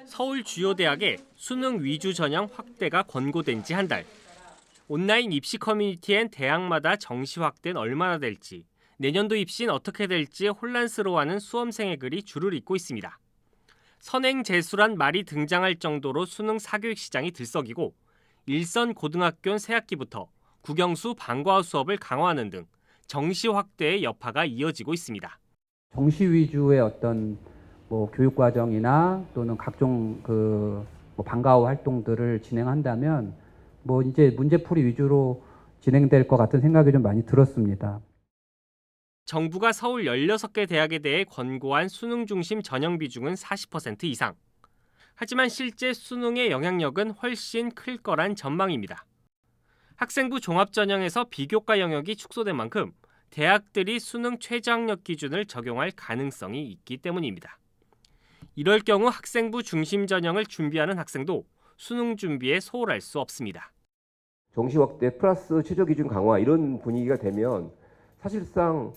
서울 주요 대학의 수능 위주 전형 확대가 권고된 지 한 달. 온라인 입시 커뮤니티엔 대학마다 정시 확대는 얼마나 될지, 내년도 입시는 어떻게 될지 혼란스러워하는 수험생의 글이 줄을 잇고 있습니다. 선행재수란 말이 등장할 정도로 수능 사교육 시장이 들썩이고 일선 고등학교는 새학기부터 국영수 방과후 수업을 강화하는 등 정시 확대의 여파가 이어지고 있습니다. 정시 위주의 어떤 교육 과정이나 또는 각종 방과후 활동들을 진행한다면 이제 문제풀이 위주로 진행될 것 같은 생각이 좀 많이 들었습니다. 정부가 서울 16개 대학에 대해 권고한 수능 중심 전형 비중은 40% 이상. 하지만 실제 수능의 영향력은 훨씬 클 거란 전망입니다. 학생부 종합전형에서 비교과 영역이 축소된 만큼 대학들이 수능 최저학력 기준을 적용할 가능성이 있기 때문입니다. 이럴 경우 학생부 중심 전형을 준비하는 학생도 수능 준비에 소홀할 수 없습니다. 정시 확대 플러스 최저 기준 강화 이런 분위기가 되면 사실상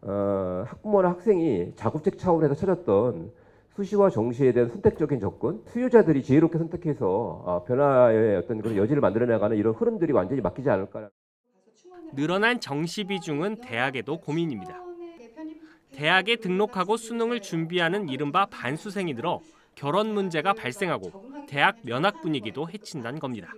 학부모나 학생이 자구책 차원에서 찾았던 수시와 정시에 대한 선택적인 접근, 수요자들이 지혜롭게 선택해서 변화의 어떤 그런 여지를 만들어나가는 이런 흐름들이 완전히 막히지 않을까. 늘어난 정시 비중은 대학에도 고민입니다. 대학에 등록하고 수능을 준비하는 이른바 반수생이 늘어 결혼 문제가 발생하고 대학 면학 분위기도 해친다는 겁니다.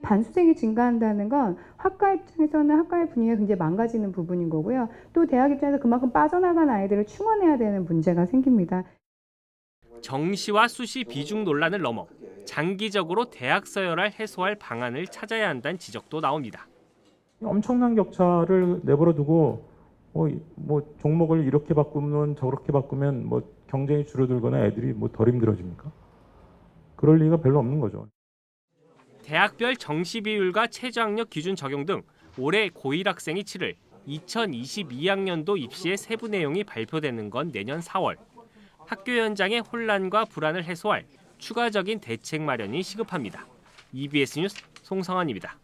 반수생이 증가한다는 건 학과 입장에서는 학과의 분위기가 굉장히 망가지는 부분인 거고요. 또 대학 입장에서 그만큼 빠져나간 아이들을 충원해야 되는 문제가 생깁니다. 정시와 수시 비중 논란을 넘어 장기적으로 대학 서열을 해소할 방안을 찾아야 한다는 지적도 나옵니다. 엄청난 격차를 내버려 두고 종목을 이렇게 바꾸면 저렇게 바꾸면 경쟁이 줄어들거나 애들이 덜 힘들어집니까? 그럴 리가 별로 없는 거죠. 대학별 정시 비율과 최저학력 기준 적용 등 올해 고1 학생이 치를 2022학년도 입시의 세부 내용이 발표되는 건 내년 4월. 학교 현장의 혼란과 불안을 해소할 추가적인 대책 마련이 시급합니다. EBS 뉴스 송성환입니다.